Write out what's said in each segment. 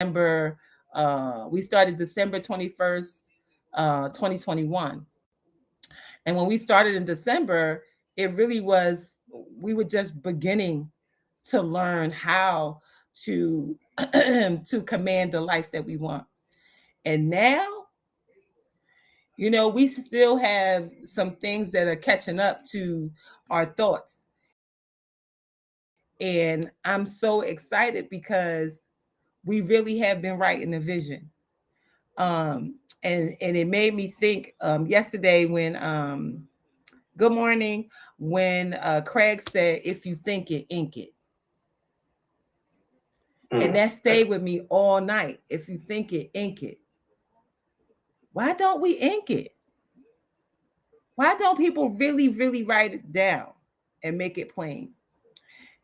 December, we started December 21st, 2021. And when we started in December, it really was, we were just beginning to learn how to to command the life that we want. And now, we still have some things that are catching up to our thoughts. And I'm so excited because we really have been writing a vision. Um, and it made me think yesterday when good morning, when Craig said, "If you think it, ink it," and that stayed with me all night. If you think it, ink it. Why don't we ink it? Why don't people really, really write it down and make it plain?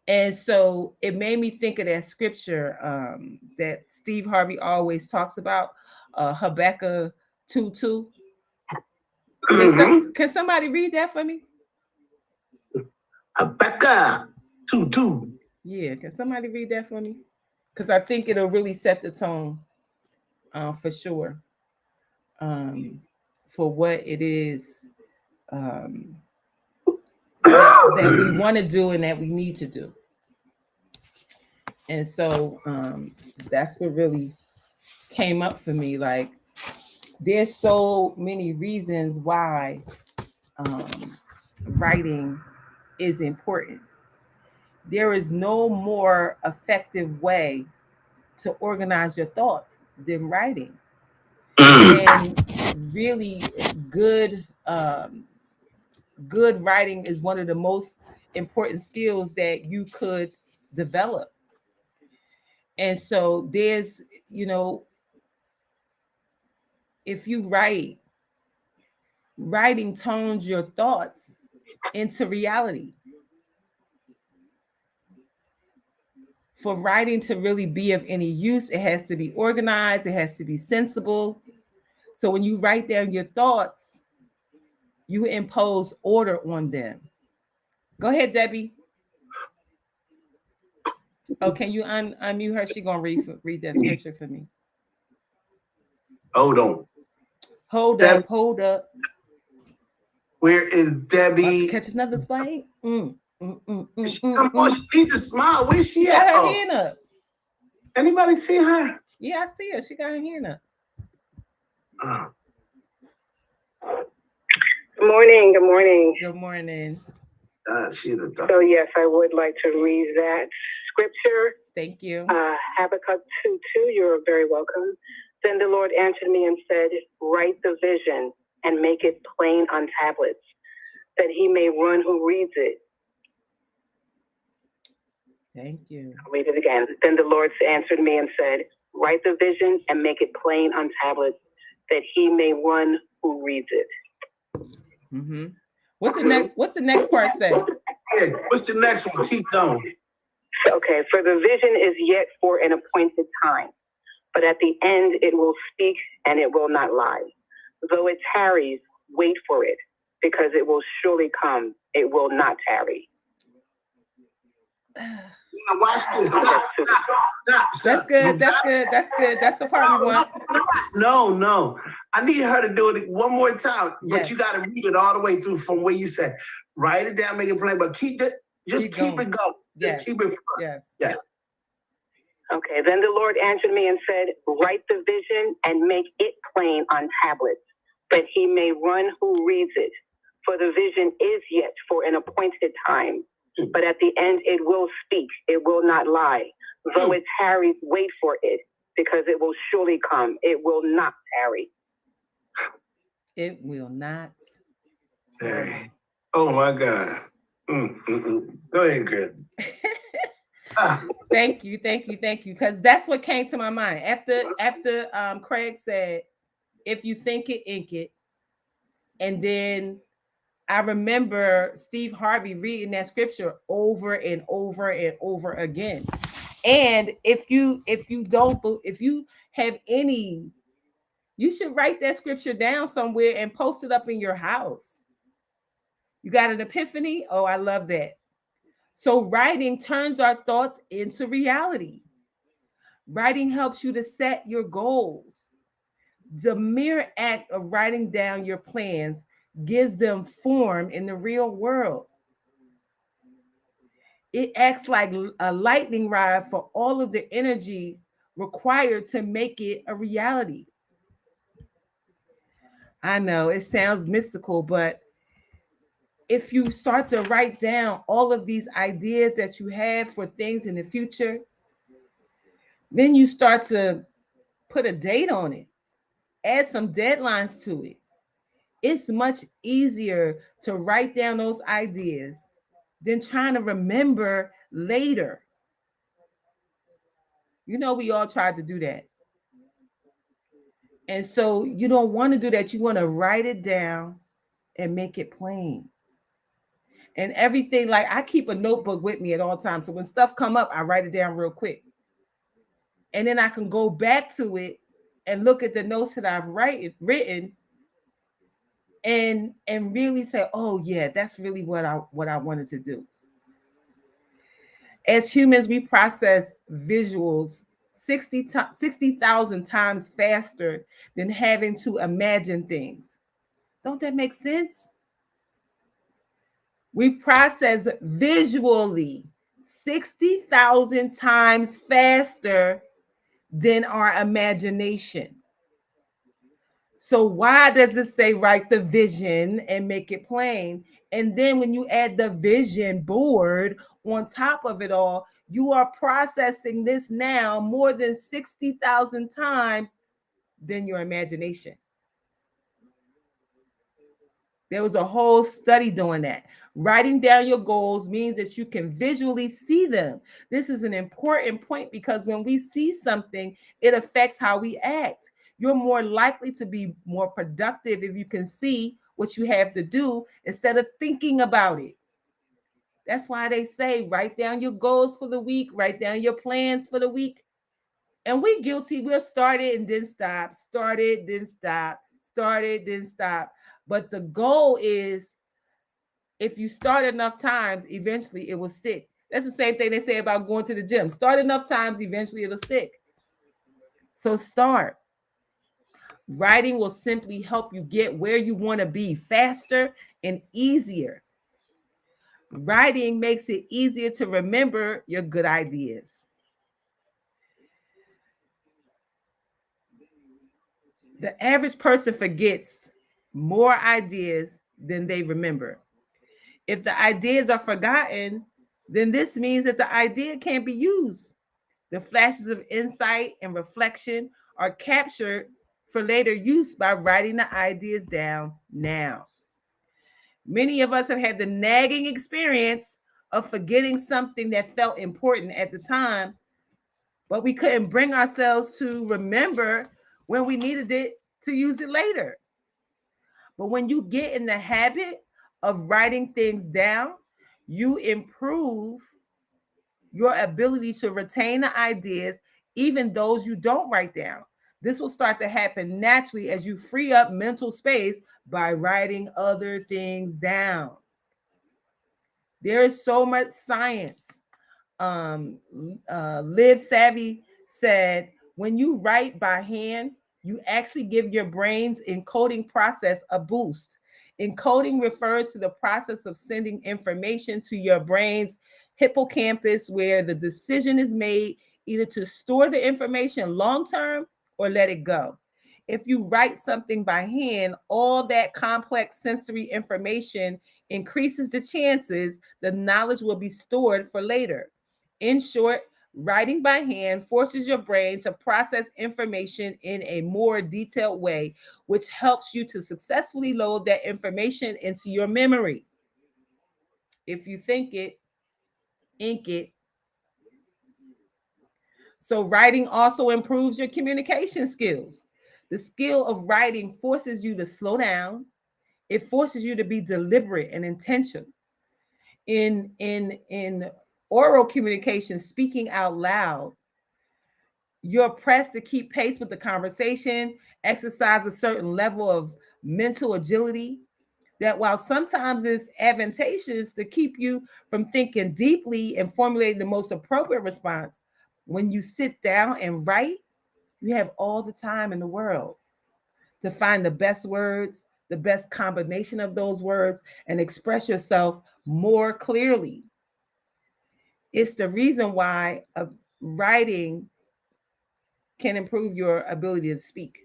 And so it made me think of that scripture that Steve Harvey always talks about, Habakkuk 2:2. Can somebody read that for me? Habakkuk 2:2. Yeah, can somebody read that for me? Because I think it'll really set the tone for sure, um, for what it is that we want to do and that we need to do. And so that's what really came up for me. Like, there's so many reasons why um, writing is important. There is no more effective way to organize your thoughts than writing. And really good good writing is one of the most important skills that you could develop. And so there's, if you writing tones your thoughts into reality. For writing to really be of any use, it has to be organized, it has to be sensible. So when you write down your thoughts, you impose order on them. Go ahead, Debbie. Oh, can you unmute her? She gonna read that scripture for me. Hold on. Hold up. Where is Debbie? About to catch another spike. Come on, she needs to smile. Where's she got at? Her hand up. Anybody see her? Yeah, I see her. She got her hand up. Good morning. Good morning. Good morning. So yes, I would like to read that scripture. Thank you. Habakkuk 2:2. You're very welcome. Then the Lord answered me and said, "Write the vision and make it plain on tablets, that he may run who reads it." Thank you. I'll read it again. Then the Lord answered me and said, "Write the vision and make it plain on tablets, that he may run who reads it." Mm-hmm. What's the next part say? Hey, what's the next one? Keep going. Okay, for the vision is yet for an appointed time, but at the end it will speak and it will not lie. Though it tarries, wait for it, because it will surely come. It will not tarry. Now watch this. Stop. That's good. That's the part we want. No. I need her to do it one more time, yes. But you got to read it all the way through from where you said. Write it down, make it plain, but keep it going. Yes. Just keep it fun. Yes. Okay, then the Lord answered me and said, "Write the vision and make it plain on tablets, that he may run who reads it. For the vision is yet for an appointed time, but at the end it will speak, it will not lie. Though it tarries, wait for it, because it will surely come. It will not tarry." It will not tarry. Oh my God. Go ahead, Chris. Thank you. Because that's what came to my mind after Craig said, "If you think it, ink it," and then I remember Steve Harvey reading that scripture over and over and over again. And if you have any, you should write that scripture down somewhere and post it up in your house. You got an epiphany? Oh, I love that. So writing turns our thoughts into reality. Writing helps you to set your goals. The mere act of writing down your plans gives them form in the real world. It acts like a lightning rod for all of the energy required to make it a reality. I know it sounds mystical, but if you start to write down all of these ideas that you have for things in the future, then you start to put a date on it, add some deadlines to it. It's much easier to write down those ideas than trying to remember later. You know, we all tried to do that. And so you don't want to do that. You want to write it down and make it plain. And everything, like I keep a notebook with me at all times. So when stuff come up, I write it down real quick. And then I can go back to it and look at the notes that I've written and really say, oh yeah, that's really what I wanted to do. As humans, we process visuals 60,000 times faster than having to imagine things. Don't that make sense? We process visually 60,000 times faster than our imagination. So why does it say write the vision and make it plain? And then when you add the vision board on top of it all, you are processing this now more than 60,000 times than your imagination. There was a whole study doing that. Writing down your goals means that you can visually see them. This is an important point because when we see something, it affects how we act. You're more likely to be more productive if you can see what you have to do instead of thinking about it. That's why they say write down your goals for the week, write down your plans for the week. And we guilty. We'll start it and then stop, start it, then stop, start it, then stop. But the goal is if you start enough times, eventually it will stick. That's the same thing they say about going to the gym. Start enough times, eventually it'll stick. So start. Writing will simply help you get where you want to be faster and easier. Writing makes it easier to remember your good ideas. The average person forgets more ideas than they remember. If the ideas are forgotten, then this means that the idea can't be used. The flashes of insight and reflection are captured for later use by writing the ideas down now. Many of us have had the nagging experience of forgetting something that felt important at the time, but we couldn't bring ourselves to remember when we needed it to use it later. But when you get in the habit of writing things down, you improve your ability to retain the ideas, even those you don't write down. This will start to happen naturally as you free up mental space by writing other things down. There is so much science. Live Savvy said, when you write by hand, you actually give your brain's encoding process a boost. Encoding refers to the process of sending information to your brain's hippocampus, where the decision is made either to store the information long term or let it go. If you write something by hand, all that complex sensory information increases the chances the knowledge will be stored for later. In short, writing by hand forces your brain to process information in a more detailed way, which helps you to successfully load that information into your memory. If you think it, ink it. So, writing also improves your communication skills. The skill of writing forces you to slow down. It forces you to be deliberate and intentional. In oral communication, speaking out loud, you're pressed to keep pace with the conversation, exercise a certain level of mental agility that while sometimes it's advantageous to keep you from thinking deeply and formulating the most appropriate response, When you sit down and write, you have all the time in the world to find the best words, the best combination of those words, and express yourself more clearly. It's the reason why writing can improve your ability to speak.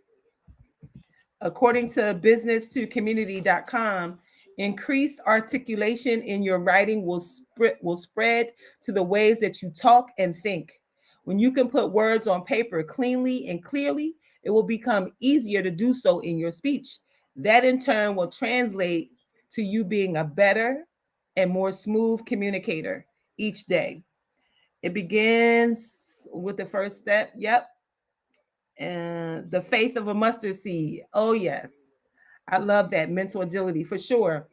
According to business2community.com, increased articulation in your writing will spread to the ways that you talk and think. When you can put words on paper cleanly and clearly, it will become easier to do so in your speech. That in turn will translate to you being a better and more smooth communicator each day. It begins with the first step. Yep. And the faith of a mustard seed. Oh, yes. I love that mental agility for sure.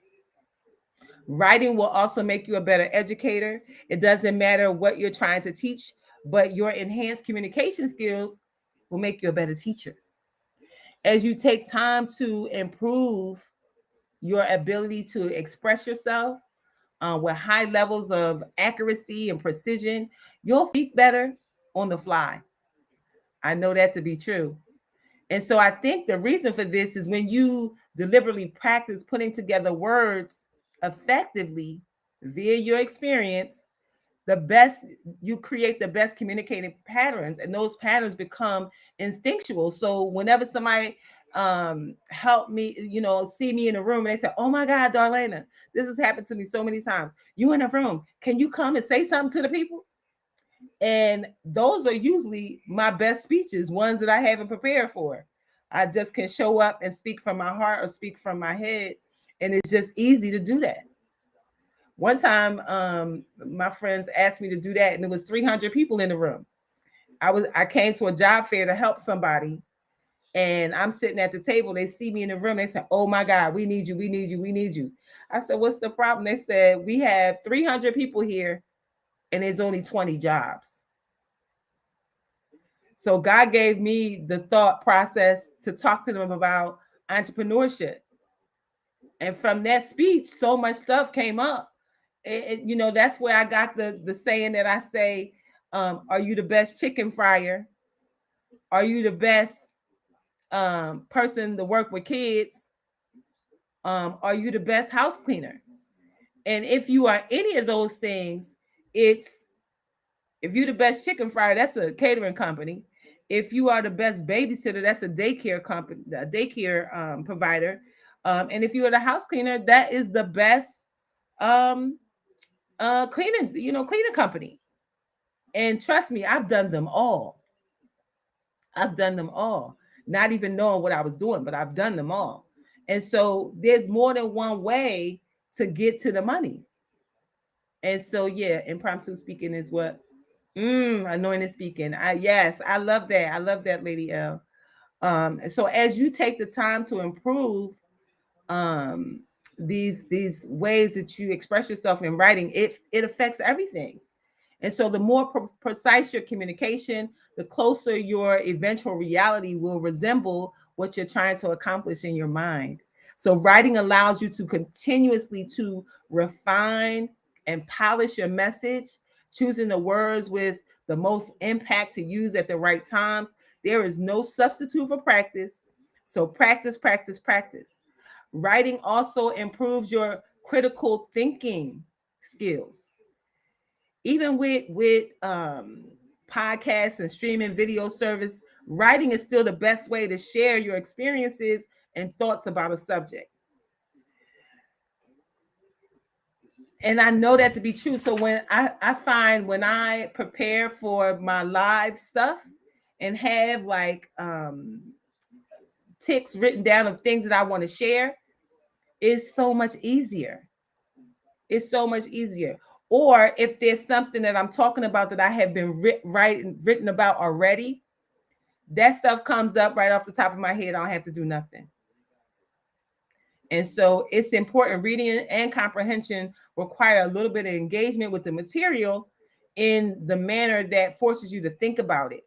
Writing will also make you a better educator. It doesn't matter what you're trying to teach, but your enhanced communication skills will make you a better teacher. As you take time to improve your ability to express yourself with high levels of accuracy and precision, you'll speak better on the fly. I know that to be true. And so I think the reason for this is when you deliberately practice putting together words effectively via your experience, the best you create the best communicating patterns, and those patterns become instinctual. So whenever somebody help me, see me in a room and they say, "Oh my God, Darlaina, this has happened to me so many times. You in a room, can you come and say something to the people?" And those are usually my best speeches, ones that I haven't prepared for. I just can show up and speak from my heart or speak from my head. And it's just easy to do that. One time, my friends asked me to do that, and there was 300 people in the room. I came to a job fair to help somebody, and I'm sitting at the table. They see me in the room. They said, "Oh my God, we need you, we need you, we need you." I said, "What's the problem?" They said, "We have 300 people here, and there's only 20 jobs." So God gave me the thought process to talk to them about entrepreneurship. And from that speech, so much stuff came up. That's where I got the saying that I say, are you the best chicken fryer? Are you the best person to work with kids? Are you the best house cleaner? And if you are any of those things, if you're the best chicken fryer, that's a catering company. If you are the best babysitter, that's a daycare company, a daycare provider. And if you are the house cleaner, that is the best um, cleaning company. And trust me, I've done them all. I've done them all, not even knowing what I was doing, but I've done them all. And so there's more than one way to get to the money. And so, yeah, impromptu speaking is what anointed speaking. I love that. I love that, Lady L. So as you take the time to improve um these ways that you express yourself in writing, it affects everything. And so the more precise your communication, the closer your eventual reality will resemble what you're trying to accomplish in your mind. So writing allows you to continuously to refine and polish your message, choosing the words with the most impact to use at the right times. There is no substitute for practice. So practice, practice, practice. Writing also improves your critical thinking skills. Even with podcasts and streaming video service, writing is still the best way to share your experiences and thoughts about a subject. And I know that to be true. So when I find when I prepare for my live stuff and have like ticks written down of things that I want to share, it's so much easier. It's so much easier. Or if there's something that I'm talking about that I have been written about already, that stuff comes up right off the top of my head. I don't have to do nothing. And so it's important. Reading and comprehension require a little bit of engagement with the material in the manner that forces you to think about it.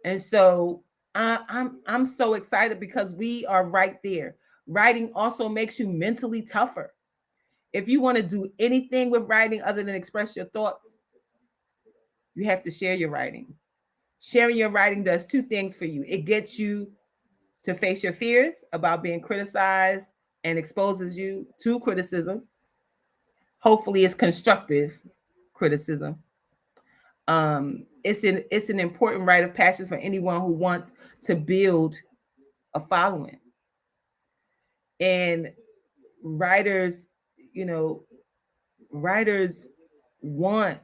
And so I'm so excited because we are right there. Writing also makes you mentally tougher. If you want to do anything with writing other than express your thoughts, you have to share your writing. Sharing your writing does two things for you. It gets you to face your fears about being criticized and exposes you to criticism. Hopefully, it's constructive criticism. It's an important rite of passage for anyone who wants to build a following. And writers, you know, writers want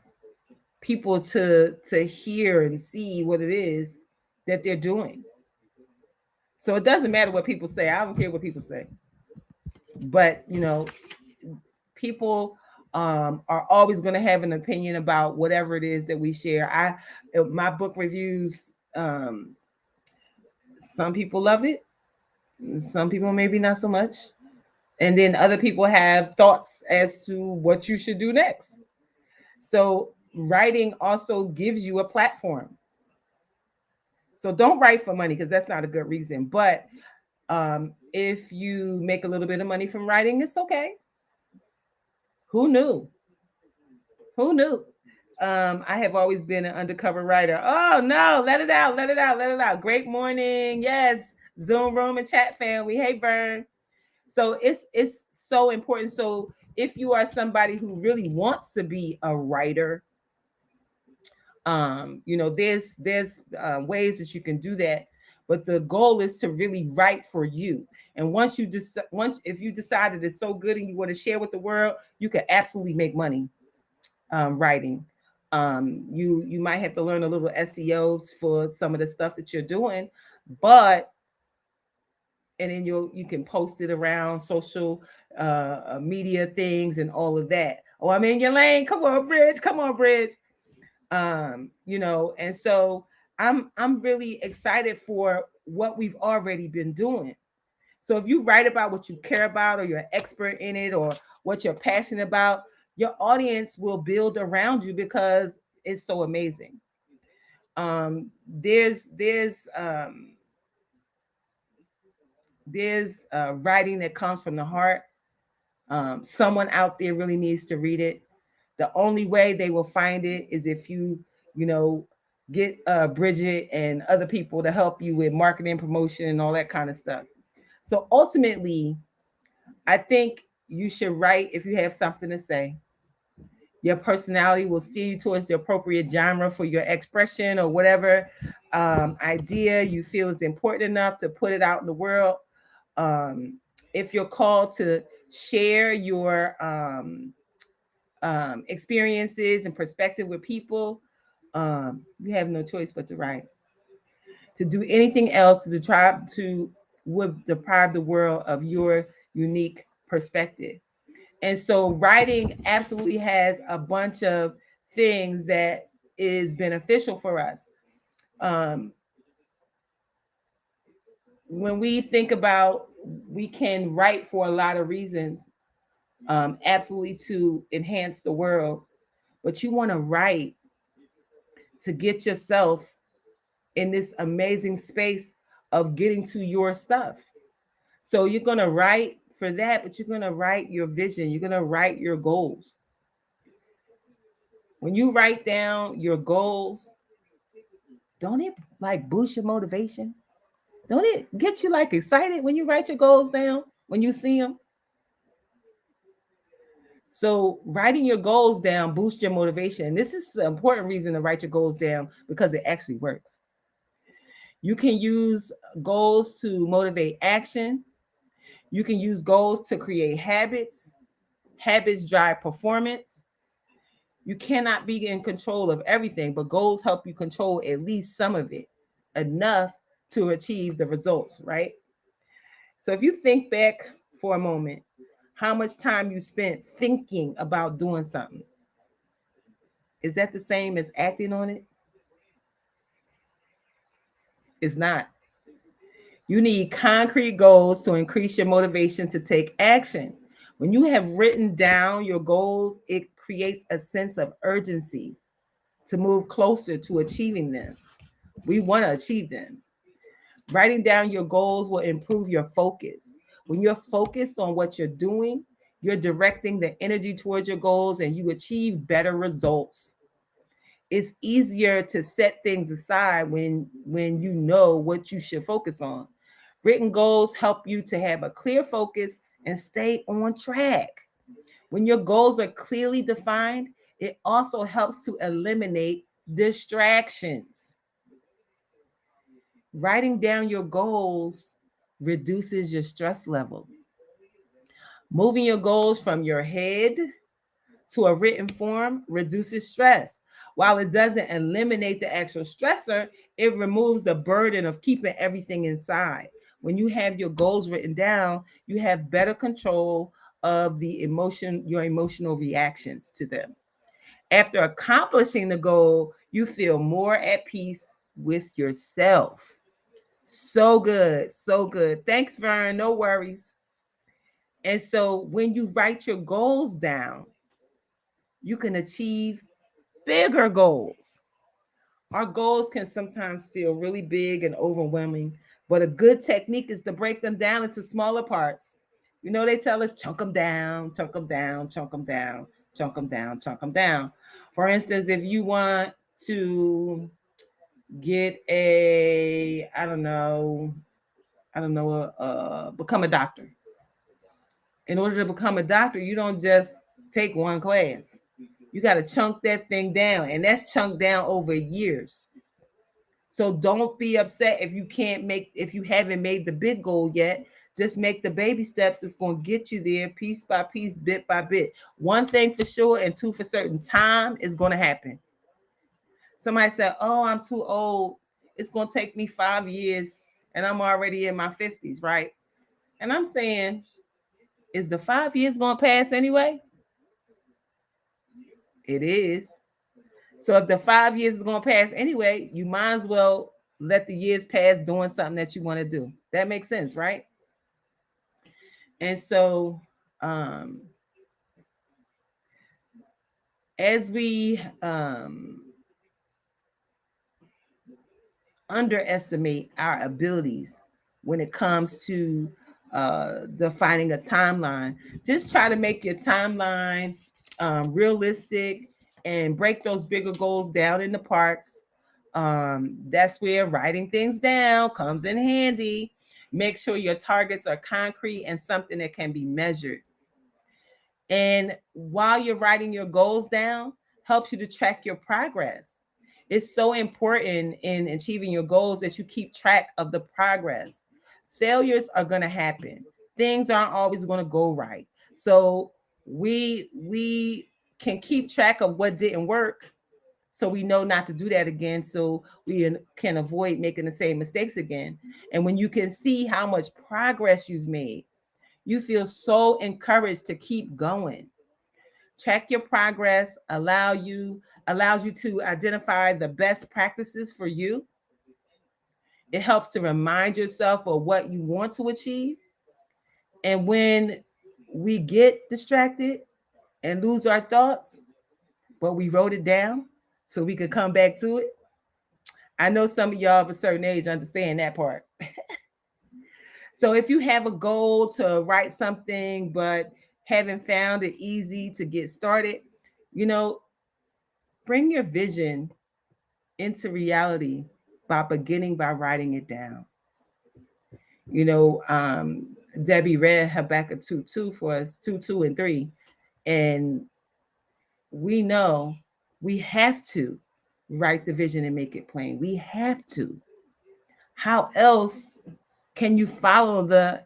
people to hear and see what it is that they're doing. So it doesn't matter what people say. I don't care what people say. But people are always going to have an opinion about whatever it is that we share. My book reviews, some people love it, some people maybe not so much, and then other people have thoughts as to what you should do next. So writing also gives you a platform. So don't write for money, because that's not a good reason. But if you make a little bit of money from writing, it's okay. Who knew? Who knew? I have always been an undercover writer. Oh no, let it out, let it out, let it out. Great morning. Yes, Zoom room and chat family. Hey, Vern. So it's so important. So if you are somebody who really wants to be a writer, there's ways that you can do that. But the goal is to really write for you. And once if you decide that it's so good and you want to share with the world, you can absolutely make money writing. You might have to learn a little SEOs for some of the stuff that you're doing, but and then you can post it around social media things and all of that. Oh, I'm in your lane. Come on, Bridge. Come on, Bridge. And so I'm really excited for what we've already been doing. So if you write about what you care about, or you're an expert in it, or what you're passionate about, your audience will build around you because it's so amazing. There's writing that comes from the heart. Someone out there really needs to read it. The only way they will find it is if get Bridget and other people to help you with marketing, promotion, and all that kind of stuff. So ultimately, I think you should write if you have something to say. Your personality will steer you towards the appropriate genre for your expression, or whatever idea you feel is important enough to put it out in the world. If you're called to share your experiences and perspective with people, you have no choice but to write. To do anything else would deprive the world of your unique perspective. And so writing absolutely has a bunch of things that is beneficial for us. When we think about, we can write for a lot of reasons, absolutely to enhance the world, but you want to write to get yourself in this amazing space of getting to your stuff. So you're going to write for that, but you're going to write your vision. You're going to write your goals. When you write down your goals, don't it like boost your motivation? Don't it get you like excited when you write your goals down, when you see them? So writing your goals down boosts your motivation. This is an important reason to write your goals down, because it actually works. You can use goals to motivate action. You can use goals to create habits. Habits drive performance. You cannot be in control of everything, but goals help you control at least some of it, enough to achieve the results, right? So if you think back for a moment, how much time you spent thinking about doing something, is that the same as acting on it? It's not. You need concrete goals to increase your motivation to take action. When you have written down your goals, it creates a sense of urgency to move closer to achieving them. We want to achieve them. Writing down your goals will improve your focus. When you're focused on what you're doing, you're directing the energy towards your goals, and you achieve better results. It's easier to set things aside when you know what you should focus on. Written goals help you to have a clear focus and stay on track. When your goals are clearly defined, it also helps to eliminate distractions. Writing down your goals reduces your stress level. Moving your goals from your head to a written form reduces stress. While it doesn't eliminate the actual stressor, it removes the burden of keeping everything inside. When you have your goals written down, you have better control of your emotional reactions to them. After accomplishing the goal, you feel more at peace with yourself. So good, so good. Thanks, Vern. No worries. And so when you write your goals down, you can achieve bigger goals. Our goals can sometimes feel really big and overwhelming, but a good technique is to break them down into smaller parts. You know, they tell us chunk them down, chunk them down, chunk them down, chunk them down, chunk them down. For instance, if you want to get become a doctor. In order to become a doctor, you don't just take one class. You got to chunk that thing down, and that's chunked down over years. So don't be upset if you haven't made the big goal yet. Just make the baby steps. It's going to get you there piece by piece, bit by bit. One thing for sure and two for certain, time is going to happen. Somebody said, "Oh, I'm too old. It's going to take me 5 years and I'm already in my 50s, right?" And I'm saying, is the 5 years going to pass anyway? It is. So if the 5 years is going to pass anyway, you might as well let the years pass doing something that you want to do. That makes sense, right? And so as we underestimate our abilities when it comes to defining a timeline, just try to make your timeline realistic and break those bigger goals down into parts. That's where writing things down comes in handy. Make sure your targets are concrete and something that can be measured. And while you're writing your goals down, helps you to track your progress. It's so important in achieving your goals that you keep track of the progress. Failures are going to happen. Things aren't always going to go right. So we can keep track of what didn't work so we know not to do that again, so we can avoid making the same mistakes again. And when you can see how much progress you've made, you feel so encouraged to keep going. Track your progress, allows you to identify the best practices for you. It helps to remind yourself of what you want to achieve. And when we get distracted and lose our thoughts, but we wrote it down so we could come back to it. I know some of y'all of a certain age understand that part. So if you have a goal to write something but haven't found it easy to get started, you know, bring your vision into reality by beginning by writing it down. You know, Debbie read Habakkuk 2:2 for us, 2:2 and 3. And we know we have to write the vision and make it plain. We have to. How else can you follow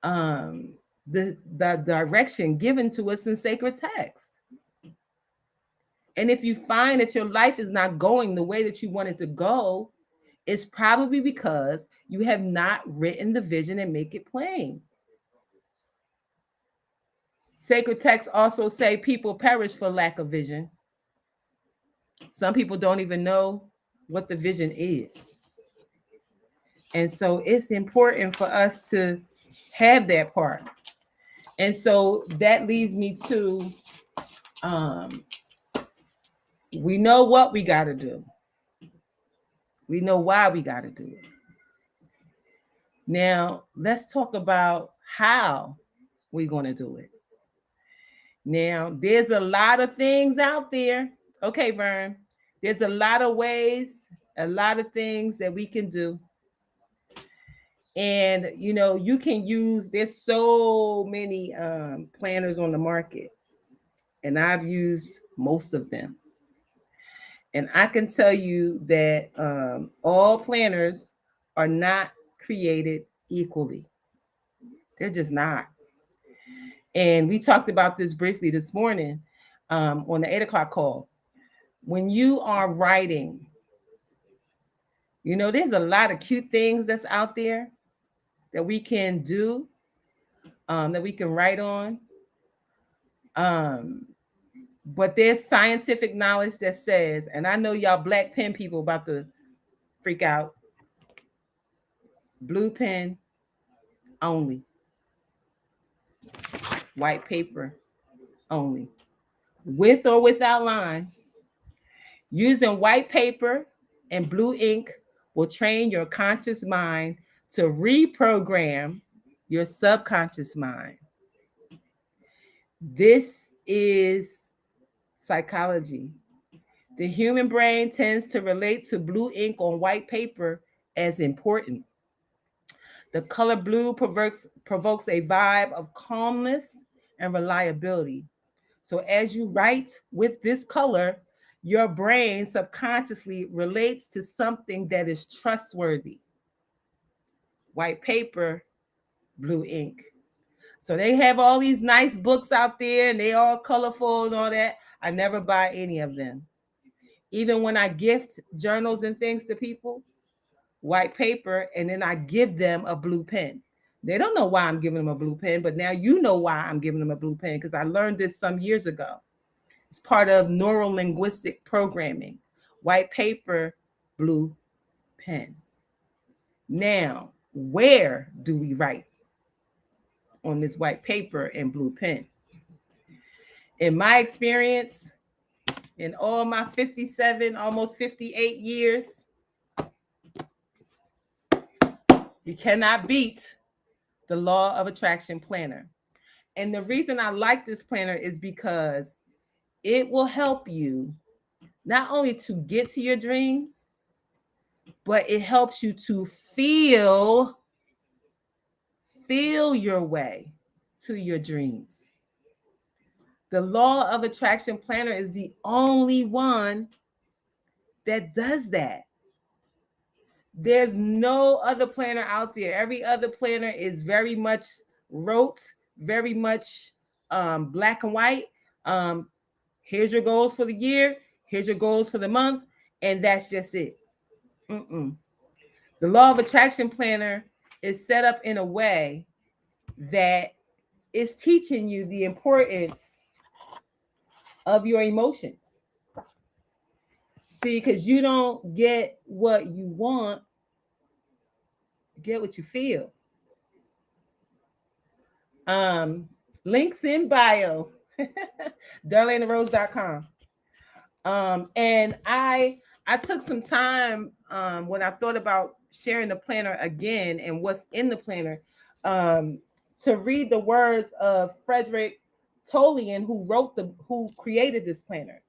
um the direction given to us in sacred text? And if you find that your life is not going the way that you want it to go, it's probably because you have not written the vision and make it plain. Sacred texts also say people perish for lack of vision. Some people don't even know what the vision is. And so it's important for us to have that part. And so that leads me to we know what we got to do. We know why we got to do it. Now, let's talk about how we're going to do it. Now, there's a lot of things out there. Okay, Vern. There's a lot of ways, a lot of things that we can do. And you can use, there's so many planners on the market, and I've used most of them. And I can tell you that all planners are not created equally. They're just not. And we talked about this briefly this morning on the 8 o'clock call. When you are writing, there's a lot of cute things that's out there that we can do, that we can write on. But there's scientific knowledge that says, and I know y'all black pen people about to freak out, blue pen only, white paper only, with or without lines. Using white paper and blue ink will train your conscious mind to reprogram your subconscious mind. This is psychology. The human brain tends to relate to blue ink on white paper as important. The color blue provokes a vibe of calmness and reliability. So as you write with this color, your brain subconsciously relates to something that is trustworthy. White paper, blue ink. So they have all these nice books out there and they all colorful and all that. I never buy any of them. Even when I gift journals and things to people, white paper, and then I give them a blue pen. They don't know why I'm giving them a blue pen, but now you know why I'm giving them a blue pen, because I learned this some years ago. It's part of neuro-linguistic programming. White paper, blue pen. Now, where do we write on this white paper and blue pen? In my experience, in all my 57, almost 58 years, you cannot beat the law of attraction planner. And the reason I like this planner is because it will help you not only to get to your dreams, but it helps you to feel your way to your dreams. The law of attraction planner is the only one that does that. There's no other planner out there. Every other planner is very much rote, very much black and white. Here's your goals for the year. Here's your goals for the month. And that's just it. The law of attraction planner is set up in a way that is teaching you the importance of your emotions. See, because you don't get what you want, get what you feel. Links in bio. Darlainarose.com. And I took some time when I thought about sharing the planner again and what's in the planner, to read the words of Frederick Tolian, who created this planner.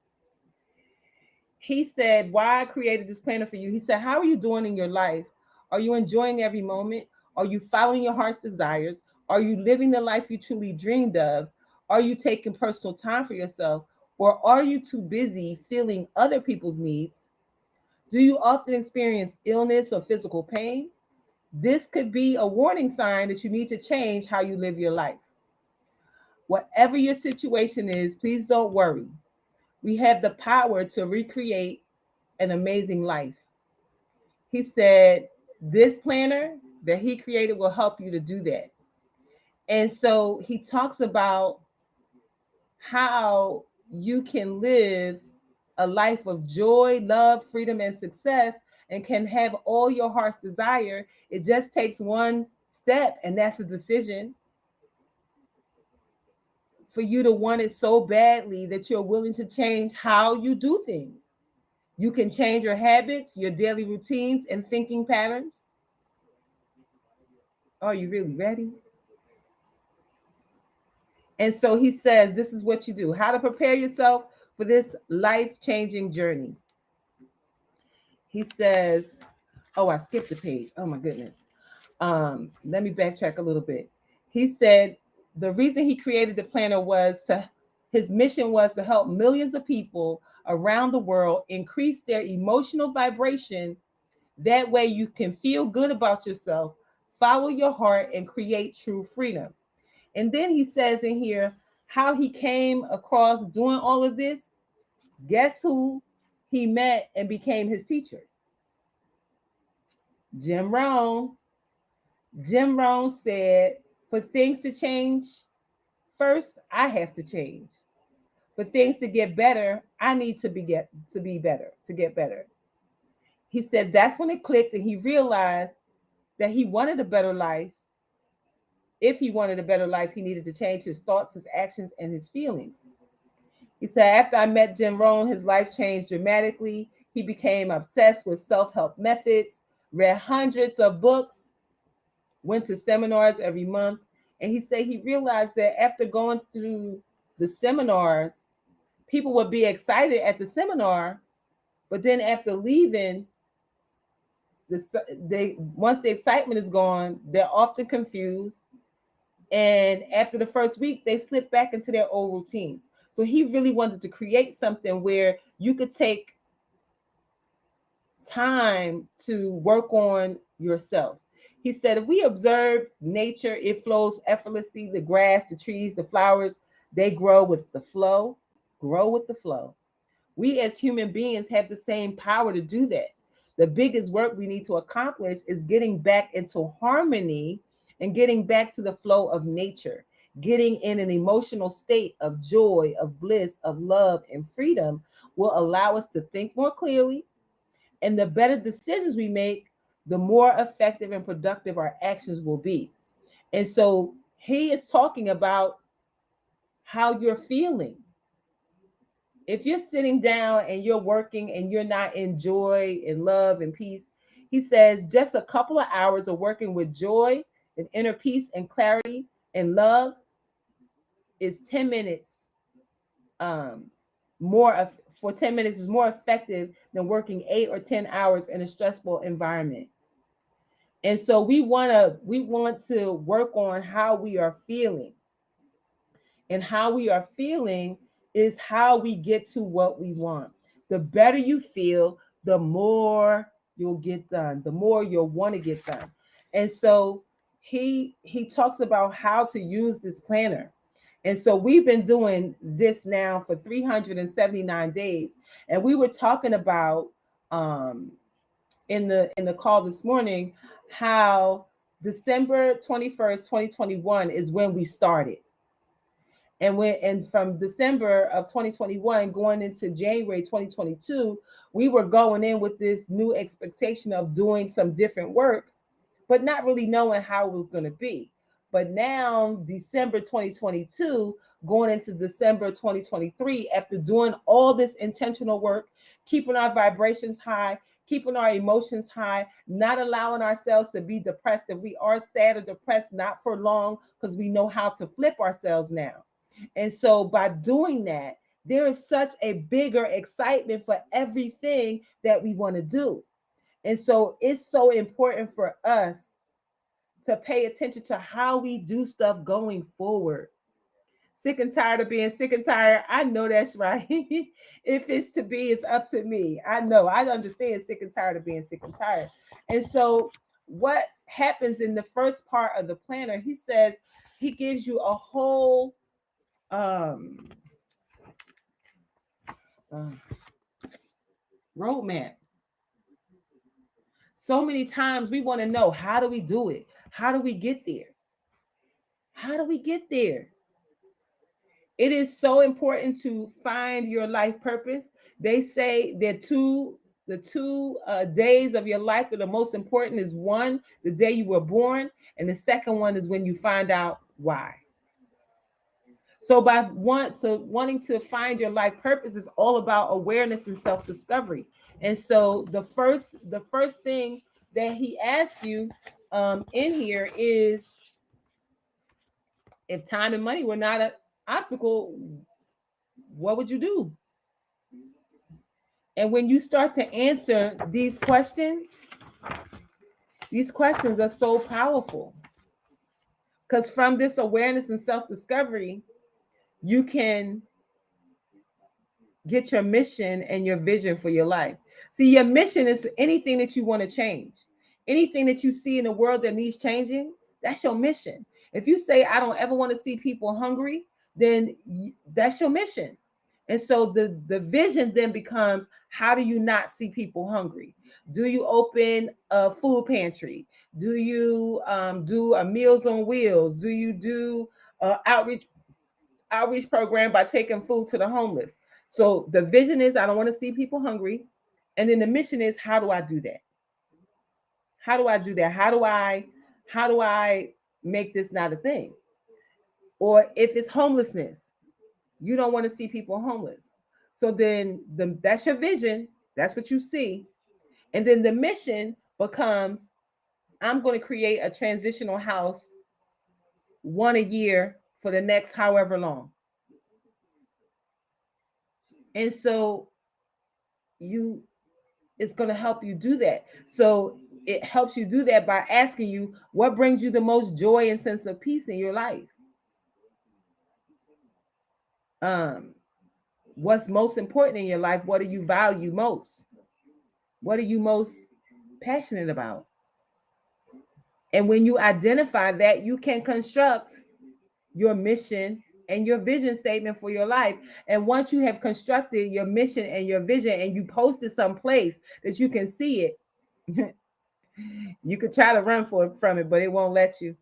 He said, why I created this planner for you. He said, how are you doing in your life? Are you enjoying every moment? Are you following your heart's desires? Are you living the life you truly dreamed of? Are you taking personal time for yourself? Or are you too busy feeling other people's needs? Do you often experience illness or physical pain? This could be a warning sign that you need to change how you live your life. Whatever your situation is, please don't worry. We have the power to recreate an amazing life. He said, this planner that he created will help you to do that. And so he talks about how you can live a life of joy, love, freedom, and success, and can have all your heart's desire. It just takes one step, and that's a decision for you to want it so badly that you're willing to change how you do things. You can change your habits, your daily routines, and thinking patterns. Are you really ready? And so he says, this is what you do. How to prepare yourself for this life-changing journey. He says, oh, I skipped the page. Oh my goodness. Let me backtrack a little bit. He said the reason he created the planner was to his mission was to help millions of people around the world increase their emotional vibration. That way you can feel good about yourself, follow your heart, and create true freedom. And then he says in here how he came across doing all of this. Guess who he met and became his teacher? Jim Rohn. Jim Rohn said, for things to change, first I have to change. For things to get better, I need to be better, to get better. He said that's when it clicked and he realized that he wanted a better life. If he wanted a better life, he needed to change his thoughts, his actions, and his feelings. He said, after I met Jim Rohn, his life changed dramatically. He became obsessed with self help methods, read hundreds of books, went to seminars every month. And he said he realized that after going through the seminars, people would be excited at the seminar, but then after leaving, once the excitement is gone, they're often confused. And after the first week, they slip back into their old routines. So he really wanted to create something where you could take time to work on yourself. He said, if we observe nature, it flows effortlessly. The grass, the trees, the flowers, they grow with the flow, grow with the flow. We as human beings have the same power to do that. The biggest work we need to accomplish is getting back into harmony and getting back to the flow of nature, getting in an emotional state of joy, of bliss, of love, and freedom will allow us to think more clearly. And the better decisions we make, the more effective and productive our actions will be. And so he is talking about how you're feeling. If you're sitting down and you're working and you're not in joy and love and peace, he says just a couple of hours of working with joy and inner peace and clarity and love is 10 minutes um, more for 10 minutes is more effective than working 8 or 10 hours in a stressful environment. And so we want to work on how we are feeling. And how we are feeling is how we get to what we want. The better you feel, the more you'll get done, the more you'll want to get done. And so he talks about how to use this planner. And so we've been doing this now for 379 days. And we were talking about um in the call this morning how December 21st, 2021 is when we started. And from December of 2021 going into January 2022, we were going in with this new expectation of doing some different work, but not really knowing how it was going to be. But now, December 2022, going into December 2023, after doing all this intentional work, keeping our vibrations high, keeping our emotions high, not allowing ourselves to be depressed. If we are sad or depressed, not for long, because we know how to flip ourselves now. And so by doing that, there is such a bigger excitement for everything that we want to do. And so it's so important for us to pay attention to how we do stuff going forward. Sick and tired of being sick and tired. I know that's right. If it's to be, it's up to me. I know. I understand sick and tired of being sick and tired. And so what happens in the first part of the planner, he says he gives you a whole um uh, roadmap. So many times we want to know, how do we do it? How do we get there? How do we get there? It is so important to find your life purpose. They say that the two days of your life that are most important is one, the day you were born, and the second one is when you find out why. So by wanting to find your life purpose is all about awareness and self-discovery. And so the first thing that he asks you in here is, if time and money were not an obstacle, what would you do? And when you start to answer these questions are so powerful. Because from this awareness and self-discovery, you can get your mission and your vision for your life. See, your mission is anything that you want to change. Anything that you see in the world that needs changing, that's your mission. If you say, I don't ever want to see people hungry, then that's your mission. And so the vision then becomes, how do you not see people hungry? Do you open a food pantry? Do you do a Meals on Wheels? Do you do outreach program by taking food to the homeless? So the vision is, I don't want to see people hungry. And then the mission is, how do I do that? How do I do that? How do I make this not a thing? Or if it's homelessness, you don't want to see people homeless. So then that's your vision. That's what you see. And then the mission becomes, I'm going to create a transitional house, one a year for the next however long. And so you it's going to help you do that. So it helps you do that by asking you, what brings you the most joy and sense of peace in your life? What's most important in your life? What do you value most? What are you most passionate about? And when you identify that, you can construct your mission and your vision statement for your life. And once you have constructed your mission and your vision and you post it someplace that you can see it, you could try to run from it, but it won't let you.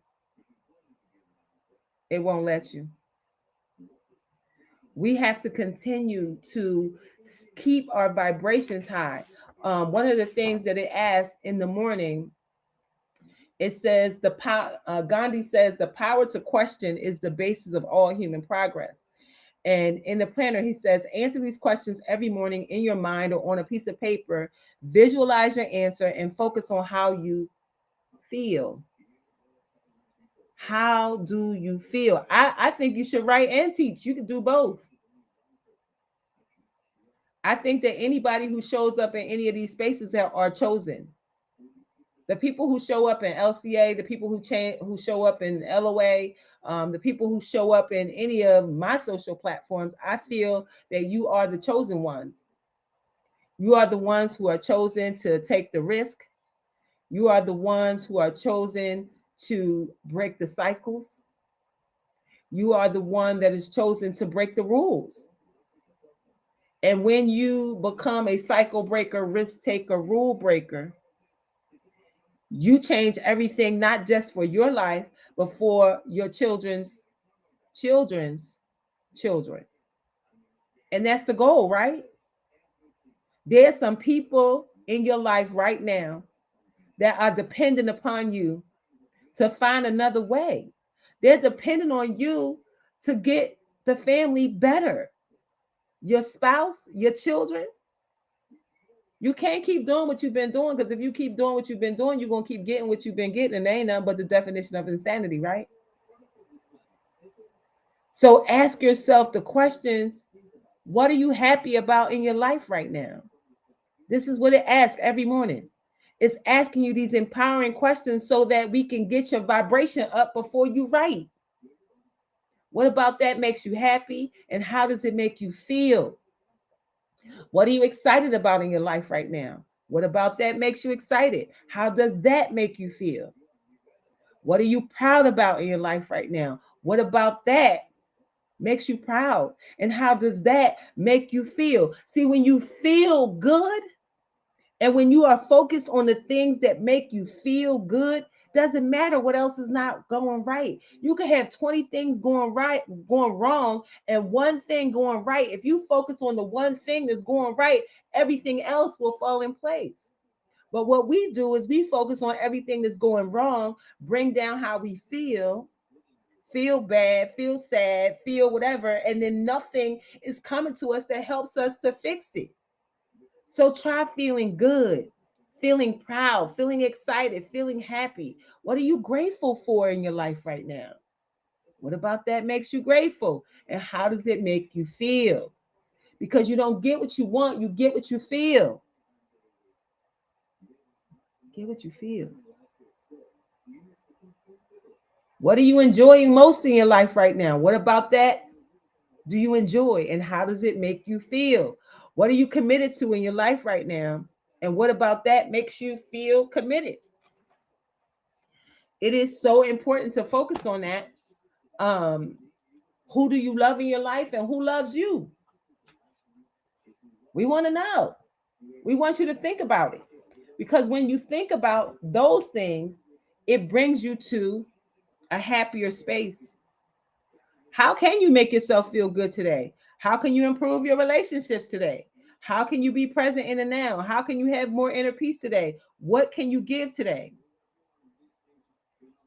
It won't let you. We have to continue to keep our vibrations high. One of the things that it asks in the morning, it says the power. Gandhi says the power to question is the basis of all human progress. And in the planner, he says, answer these questions every morning in your mind or on a piece of paper. Visualize your answer and focus on how you feel. How do you feel? I think you should write and teach. You can do both. I think that anybody who shows up in any of these spaces are chosen. The people who show up in LCA, the people who show up in LOA, the people who show up in any of my social platforms, I feel that you are the chosen ones. You are the ones who are chosen to take the risk. You are the ones who are chosen to break the cycles. You are the one that is chosen to break the rules. And when you become a cycle breaker, risk taker, rule breaker, you change everything, not just for your life, but for your children's children. And that's the goal, right? There's some people in your life right now that are dependent upon you to find another way. They're dependent on you to get the family better. Your spouse, your children. You can't keep doing what you've been doing, because if you keep doing what you've been doing, you're going to keep getting what you've been getting. And they ain't nothing but the definition of insanity, right? So ask yourself the questions, what are you happy about in your life right now? This is what it asks every morning. It's asking you these empowering questions so that we can get your vibration up before you write. What about that makes you happy? And how does it make you feel? What are you excited about in your life right now? What about that makes you excited? How does that make you feel? What are you proud about in your life right now? What about that makes you proud? And how does that make you feel? See, when you feel good and when you are focused on the things that make you feel good, doesn't matter what else is not going right. You can have 20 things going wrong, and one thing going right. If you focus on the one thing that's going right, everything else will fall in place. But what we do is we focus on everything that's going wrong, bring down how we feel bad, feel sad, feel whatever, and then nothing is coming to us that helps us to fix it. So try feeling good, feeling proud, feeling excited, feeling happy. What are you grateful for in your life right now? What about that makes you grateful? And how does it make you feel? because you don't get what you want, you get what you feel. Get what you feel. What are you enjoying most in your life right now? What about that do you enjoy, and how does it make you feel? What are you committed to in your life right now? And what about that makes you feel committed? It is so important to focus on that. Um, who do you love in your life and who loves you? We want to know. We want you to think about it. Because when you think about those things, it brings you to a happier space. How can you make yourself feel good today? How can you improve your relationships today? How can you be present in the now? How can you have more inner peace today? What can you give today?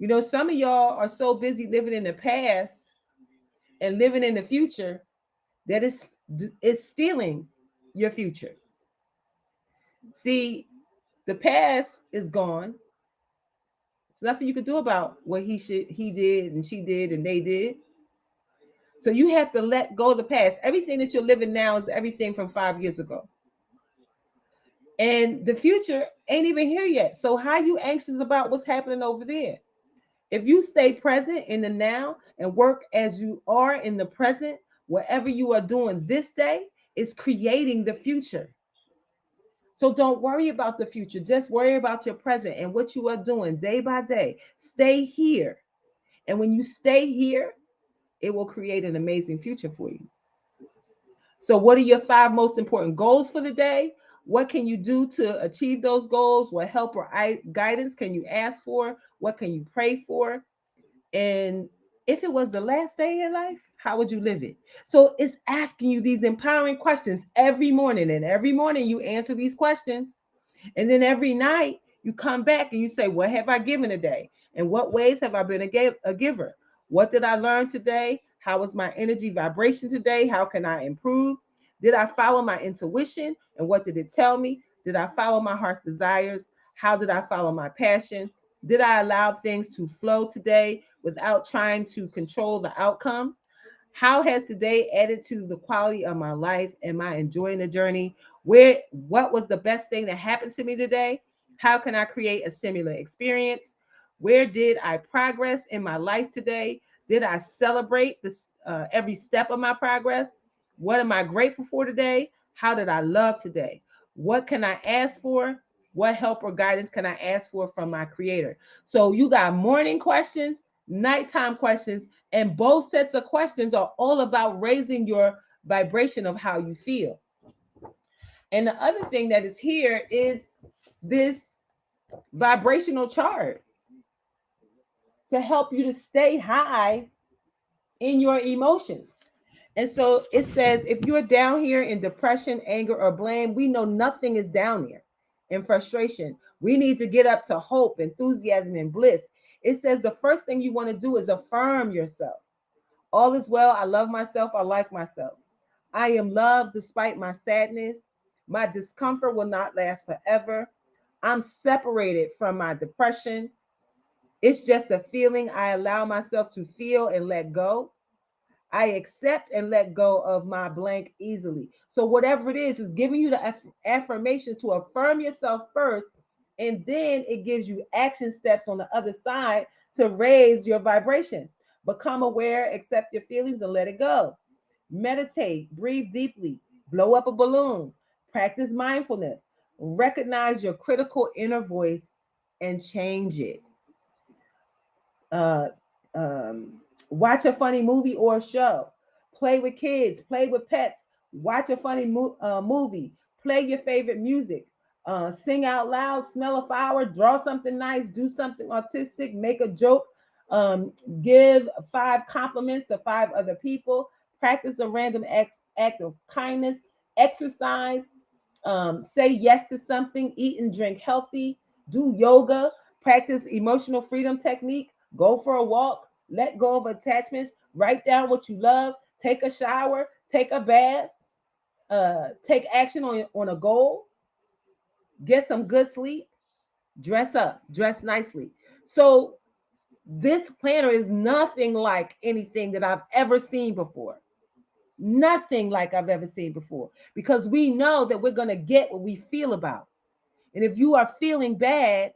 You know, some of y'all are so busy living in the past and living in the future that it's stealing your future. See, the past is gone. There's nothing you can do about what he did and she did and they did. So you have to let go of the past. Everything that you're living now is everything from 5 years ago. And the future ain't even here yet. So how you anxious about what's happening over there? If you stay present in the now and work as you are in the present, whatever you are doing this day is creating the future. So don't worry about the future. Just worry about your present and what you are doing day by day. Stay here. And when you stay here, it will create an amazing future for you. So, what are your 5 most important goals for the day? What can you do to achieve those goals? What help or guidance can you ask for? What can you pray for? And if it was the last day of your life, how would you live it? So, it's asking you these empowering questions every morning. And every morning you answer these questions. And then every night you come back and you say, what have I given today? In what ways have I been a giver? What did I learn today? How was my energy vibration today? How can I improve? Did I follow my intuition? And what did it tell me? Did I follow my heart's desires? How did I follow my passion? Did I allow things to flow today without trying to control the outcome? How has today added to the quality of my life? Am I enjoying the journey? What was the best thing that happened to me today? How can I create a similar experience? Where did I progress in my life today? Did I celebrate this every step of my progress? What am I grateful for today? How did I love today? What can I ask for? What help or guidance can I ask for from my creator? So you got morning questions, nighttime questions, and both sets of questions are all about raising your vibration of how you feel. And the other thing that is here is this vibrational chart to help you to stay high in your emotions. And so it says if you're down here in depression, anger, or blame, we know nothing is down there. In frustration, we need to get up to hope, enthusiasm, and bliss. It says the first thing you want to do is affirm yourself. All is well. I love myself. I like myself. I am loved despite my sadness. My discomfort will not last forever. I'm separated from my depression. It's just a feeling. I allow myself to feel and let go. I accept and let go of my blank easily. So, whatever it is giving you the affirmation to affirm yourself first. And then it gives you action steps on the other side to raise your vibration. Become aware, accept your feelings, and let it go. Meditate, breathe deeply, blow up a balloon, practice mindfulness, recognize your critical inner voice and change it. Uh, um, Watch a funny movie or show, play with kids, play with pets, watch a funny movie, play your favorite music, sing out loud, smell a flower, draw something nice, do something artistic, make a joke, um, give 5 compliments to 5 other people, practice a random act of kindness, exercise, say yes to something, eat and drink healthy, do yoga, practice emotional freedom technique, go for a walk, let go of attachments, write down what you love, take a shower, take a bath, take action on a goal, get some good sleep, dress up, dress nicely. So this planner is nothing like anything that I've ever seen before. Nothing like I've ever seen before, because we know that we're going to get what we feel about. And if you are feeling bad,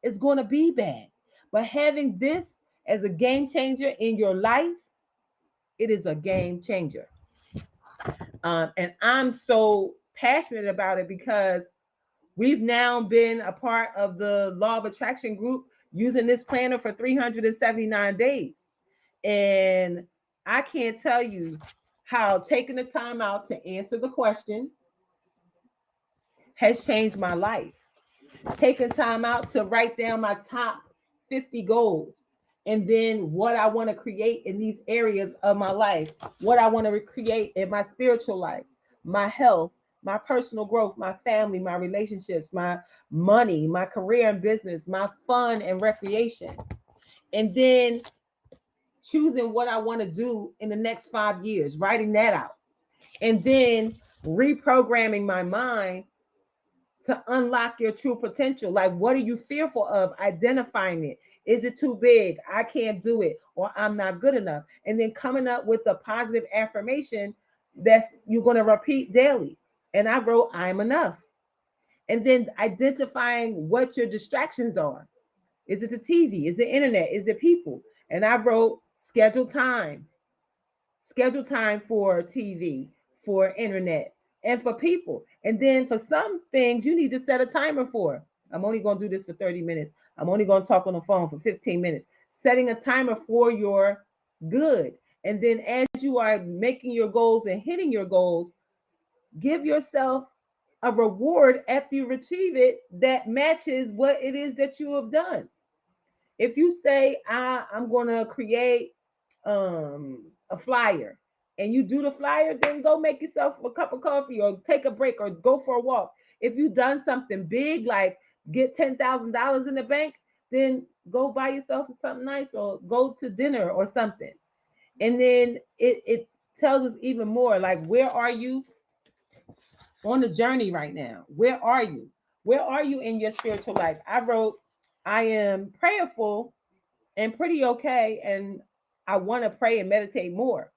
it's going to be bad. But having this as a game changer in your life, it is a game changer. And I'm so passionate about it because we've now been a part of the Law of Attraction group using this planner for 379 days. And I can't tell you how taking the time out to answer the questions has changed my life. Taking time out to write down my top 50 goals and then what I want to create in these areas of my life, what I want to create in my spiritual life, my health, my personal growth, my family, my relationships, my money, my career and business, my fun and recreation. And then choosing what I want to do in the next 5 years, writing that out. And then reprogramming my mind to unlock your true potential. Like, what are you fearful of? Identifying it. Is it too big? I can't do it, or I'm not good enough. And then coming up with a positive affirmation that's you're going to repeat daily. And I wrote, I'm enough. And then identifying what your distractions are. Is it the TV? Is it internet? Is it people? And I wrote, schedule time. Schedule time for TV, for internet, and for people. And then for some things, you need to set a timer for. I'm only going to do this for 30 minutes. I'm only going to talk on the phone for 15 minutes. Setting a timer for your good. And then as you are making your goals and hitting your goals, give yourself a reward after you achieve it that matches what it is that you have done. If you say, I'm going to create a flyer, and you do the flyer, then go make yourself a cup of coffee or take a break or go for a walk. If you've done something big like get $10,000 in the bank, then go buy yourself something nice or go to dinner or something. And then it tells us even more, like, where are you on the journey right now? Where are you? Where are you in your spiritual life? I wrote, I am prayerful and pretty okay, and I want to pray and meditate more.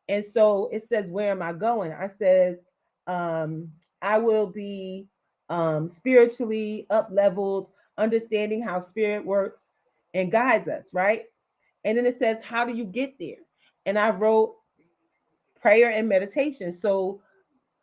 And so it says, where am I going? I says, I will be spiritually up leveled, understanding how spirit works and guides us, right? And then it says, how do you get there? And I wrote prayer and meditation. So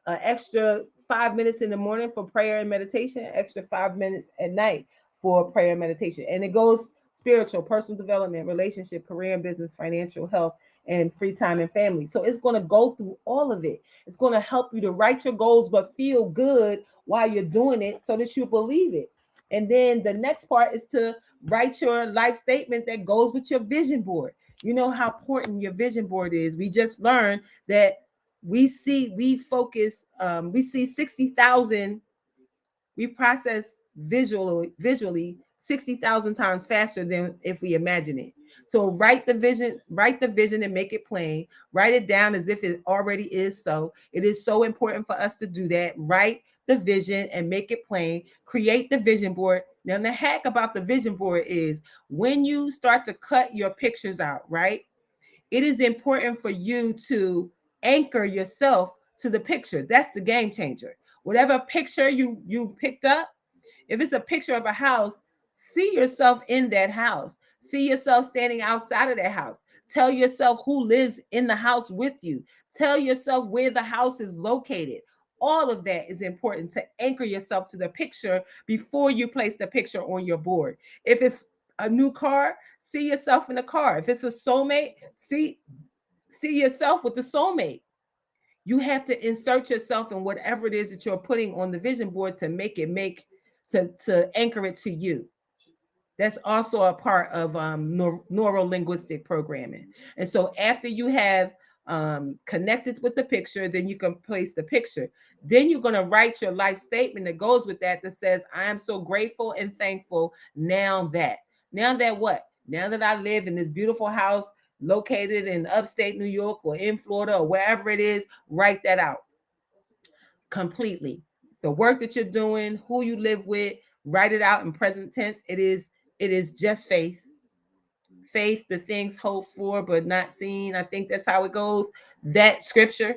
extra 5 minutes in the morning for prayer and meditation, extra 5 minutes at night for prayer and meditation. And it goes spiritual, personal development, relationship, career and business, financial health, and free time and family. So it's going to go through all of it. It's going to help you to write your goals, but feel good while you're doing it so that you believe it. And then the next part is to write your life statement that goes with your vision board. You know how important your vision board is. We just learned that we see 60,000, we process visually 60,000 times faster than if we imagine it. So write the vision and make it plain. Write it down as if it already is so. It is so important for us to do that. Write the vision and make it plain. Create the vision board. Now, the hack about the vision board is when you start to cut your pictures out, right? It is important for you to anchor yourself to the picture. That's the game changer. Whatever picture you picked up, if it's a picture of a house, see yourself in that house. See yourself standing outside of that house. Tell yourself who lives in the house with you. Tell yourself where the house is located. All of that is important to anchor yourself to the picture before you place the picture on your board. If it's a new car, see yourself in the car. If it's a soulmate, see yourself with the soulmate. You have to insert yourself in whatever it is that you're putting on the vision board to to anchor it to you. That's also a part of neuro-linguistic programming. And so after you have connected with the picture, then you can place the picture. Then you're going to write your life statement that goes with that says, I am so grateful and thankful now that what? Now that I live in this beautiful house located in upstate New York or in Florida or wherever it is, write that out completely. The work that you're doing, who you live with, write it out in present tense. It is just faith. Faith, the things hoped for but not seen. I think that's how it goes. that scripture,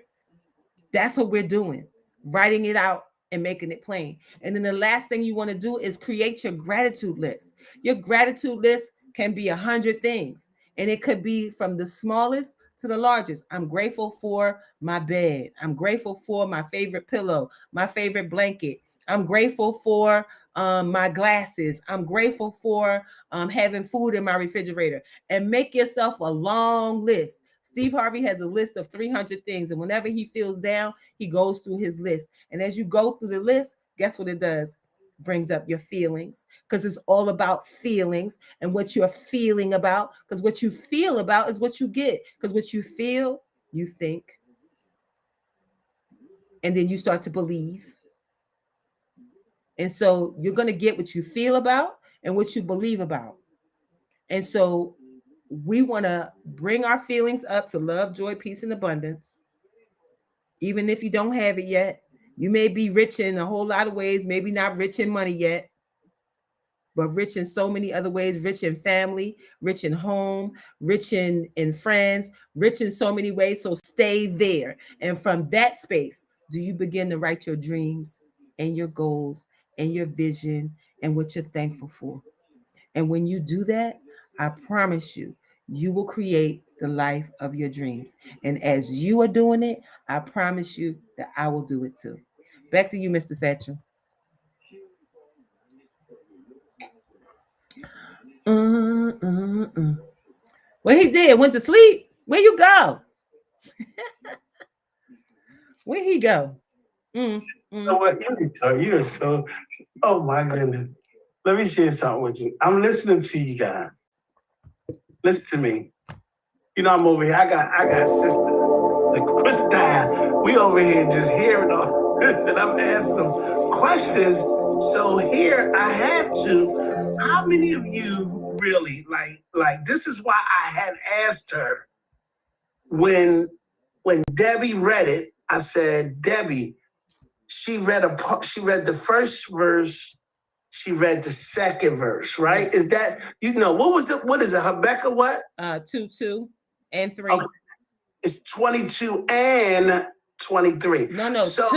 that's what we're doing, writing it out and making it plain. And then the last thing you want to do is create your gratitude list. Your gratitude list can be 100 things, and it could be from the smallest to the largest. I'm grateful for my bed. I'm grateful for my favorite pillow, my favorite blanket. I'm grateful for my glasses. I'm grateful for having food in my refrigerator. And make yourself a long list. Steve Harvey has a list of 300 things, and whenever he feels down, he goes through his list. And as you go through the list, guess what it does? Brings up your feelings, because it's all about feelings and what you're feeling about, because what you feel about is what you get, because what you feel, you think, and then you start to believe. And so you're going to get what you feel about and what you believe about. And so we want to bring our feelings up to love, joy, peace, and abundance. Even if you don't have it yet, you may be rich in a whole lot of ways, maybe not rich in money yet, but rich in so many other ways, rich in family, rich in home, rich in friends, rich in so many ways. So stay there. And from that space, do you begin to write your dreams and your goals and your vision and what you're thankful for? And when you do that, I promise you, you will create the life of your dreams. And as you are doing it, I promise you that I will do it too. Back to you, Mr. Satchel. What he did, went to sleep. Where you go? Where he go? So what you are so, oh my goodness. Let me share something with you. I'm listening to you guys. Listen to me. You know, I'm over here. I got sister, the Christine. We over here just hearing all this, and I'm asking them questions. So here I have to. How many of you really like? This is why I had asked her when Debbie read it. I said, Debbie, she read the first verse. She read the second verse, right? Yes. Is that, what is it? Habakkuk what? 2 and 3. Okay. It's 22 and 23. No. So,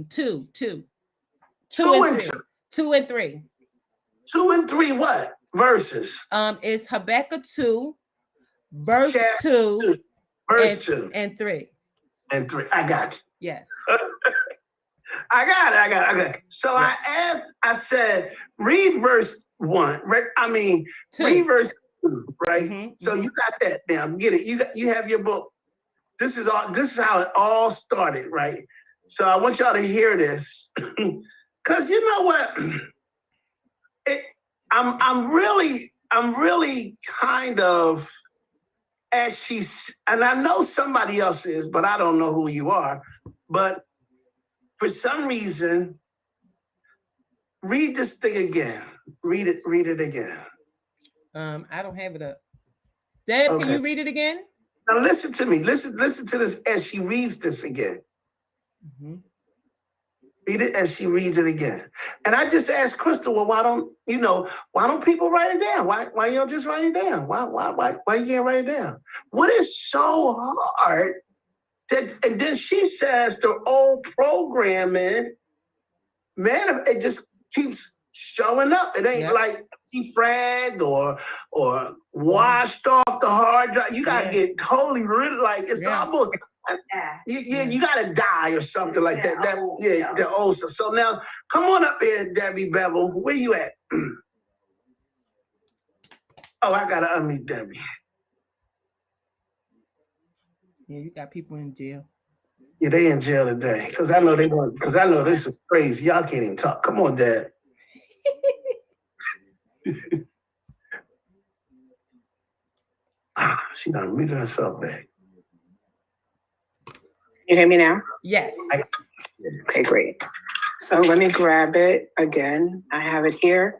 two and 3. 2 and 3. 2 and 3 what? Verses. It's Habakkuk 2, verse 2, verse 2 and 3. And 3. I got you. Yes. I got it. So yes. I said, read verse 1. Read verse 2, right? Mm-hmm. So you got that now. Get it. You have your book. This is how it all started, right? So I want y'all to hear this. Cause you know what? I'm really kind of, and I know somebody else is, but I don't know who you are. But for some reason, read this thing again. Read it again. I don't have it up. Deb, okay. Can you read it again? Now listen to me. Listen to this as she reads this again. Mm-hmm. Read it as she reads it again. And I just asked Crystal, well, why don't people write it down? Why you don't just write it down? Why you can't write it down? What is so hard? And then she says the old programming, man, it just keeps showing up. It ain't like defragged or washed off the hard drive. You gotta get totally rid of, like, it's almost you gotta die or something like that. The old stuff. So now come on up here, Debbie Bevel. Where you at? Oh, I gotta unmute Debbie. Yeah, you got people in jail. Yeah, they in jail today. Because I know this is crazy. Y'all can't even talk. Come on, Dad. She done muted herself back. You hear me now? Yes. Okay, great. So let me grab it again. I have it here.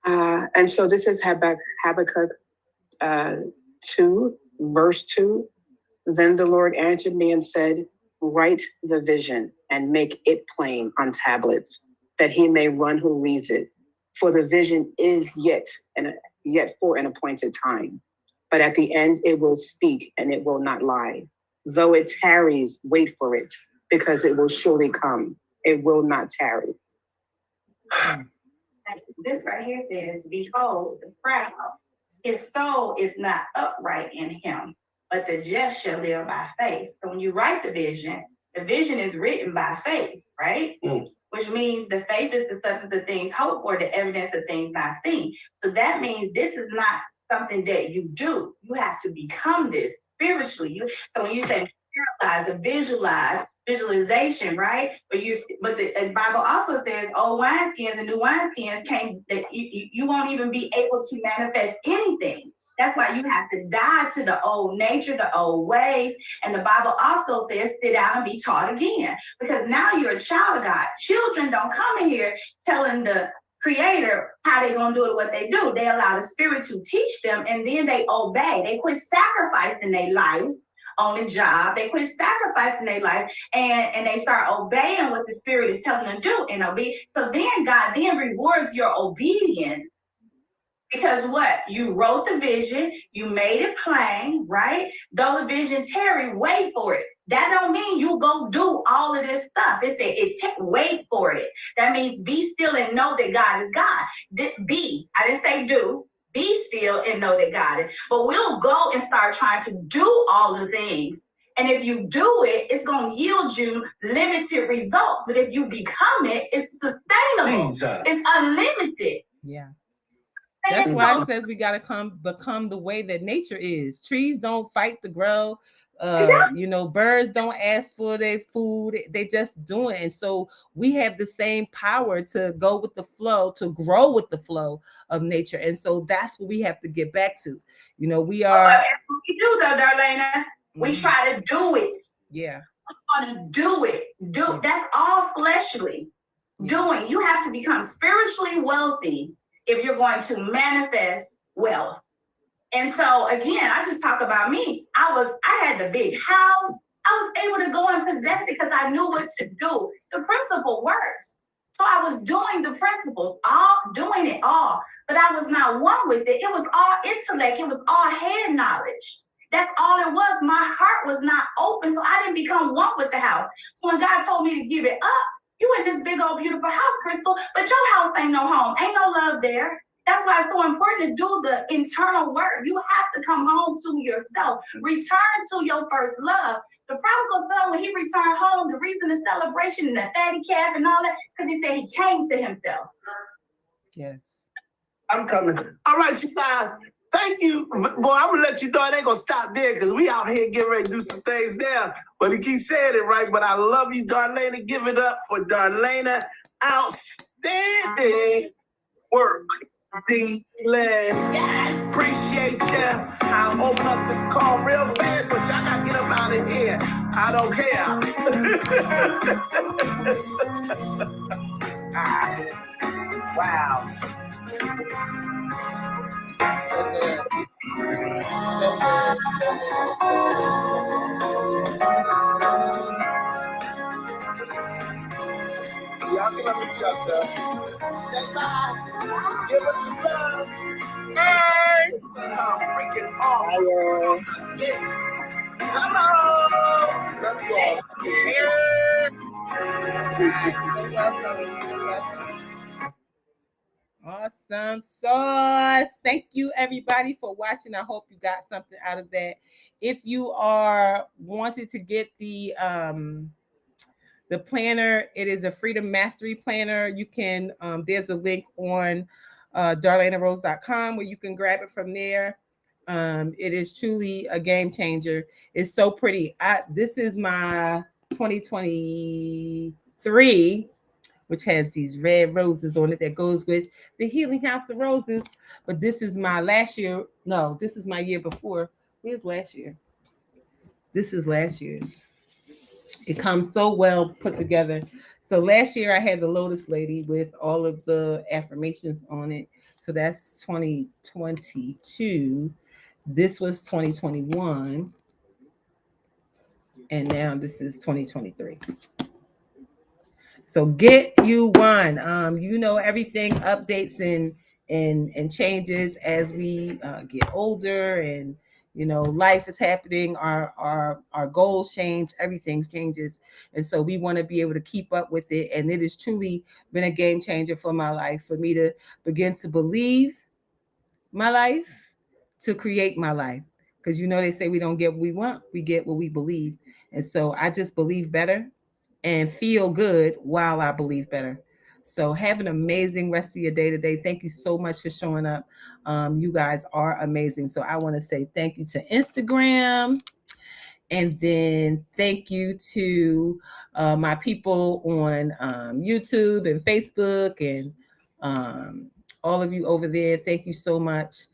And so this is Habakkuk 2, verse 2. Then the Lord answered me and said, write the vision and make it plain on tablets, that he may run who reads it. For the vision is yet for an appointed time. but at the end it will speak and it will not lie. Though it tarries, wait for it, because it will surely come. It will not tarry. This right here says, behold, the proud, his soul is not upright in him, but the just shall live by faith. So when you write the vision is written by faith, right? Which means the faith is the substance of things hoped for, the evidence of things not seen. So that means this is not something that you do. You have to become this spiritually. So when you say visualize, visualization, right? But the Bible also says old wineskins and new wineskins that you won't even be able to manifest anything. That's why you have to die to the old nature, the old ways. And the Bible also says, sit down and be taught again. Because now you're a child of God. Children don't come in here telling the Creator how they're going to do it, what they do. They allow the Spirit to teach them, and then they obey. They quit sacrificing their life on the job. They quit sacrificing their life, and they start obeying what the Spirit is telling them to do and obey. So then God then rewards your obedience. Because what? You wrote the vision, you made it plain, right? Though the vision tarry, wait for it. That don't mean you go do all of this stuff. It said, wait for it. That means be still and know that God is God. I didn't say do. Be still and know that God is. But we'll go and start trying to do all the things. And if you do it, it's going to yield you limited results. But if you become it, it's sustainable. Jesus. It's unlimited. Yeah. That's why it says we got to become the way that nature is. Trees don't fight to grow. Birds don't ask for their food. They just do it. And so we have the same power to go with the flow, to grow with the flow of nature. And so that's what we have to get back to. We are. We do though, Darlaina. We try to do it. Yeah. We want to do it. That's all fleshly. Doing. You have to become spiritually wealthy if you're going to manifest wealth. And so again, I just talk about me. I had the big house. I was able to go and possess it because I knew what to do. The principle works. So I was doing the principles, doing it all, but I was not one with it. It was all intellect. It was all head knowledge. That's all it was. My heart was not open, so I didn't become one with the house. So when God told me to give it up, you in this big old beautiful house, Crystal, but your house ain't no home. Ain't no love there. That's why it's so important to do the internal work. You have to come home to yourself. Return to your first love. The prodigal son, when he returned home, the reason the celebration and the fatty calf and all that, because he said he came to himself. Yes. I'm coming. All right, you guys. Thank you. Boy, I'm going to let you know it ain't going to stop there because we out here getting ready to do some things now. But he keeps saying it right. But I love you, Darlaina. Give it up for Darlaina. Outstanding work. Yes. Appreciate you. I'll open up this call real fast, but y'all got to get up out of here. I don't care. Wow. So good. So good. Y'all can unmute yourself. Say bye. Give us some love. Hey. Freaking awesome. Hello. Love you all. Awesome sauce. Thank you everybody for watching. I hope you got something out of that. If you are wanting to get the planner, it is a Freedom Mastery Planner. You can there's a link on darlainarose.com where you can grab it from there. It is truly a game changer. It's so pretty. This is my 2023, which has these red roses on it that goes with the Healing House of Roses. But this is my last year. No, this is my year before. Where's last year? This is last year's. It comes so well put together. So last year I had the Lotus Lady with all of the affirmations on it. So that's 2022. This was 2021. And now this is 2023. So get you one. Everything updates in and changes as we get older, and life is happening, our goals change, everything changes, and so we want to be able to keep up with it. And it has truly been a game changer for my life, for me to begin to believe my life, to create my life, because they say we don't get what we want, we get what we believe. And so I just believe better and feel good while I believe better. So have an amazing rest of your day today. Thank you so much for showing up. You guys are amazing. So I want to say thank you to Instagram. And then thank you to my people on YouTube and Facebook, and all of you over there. Thank you so much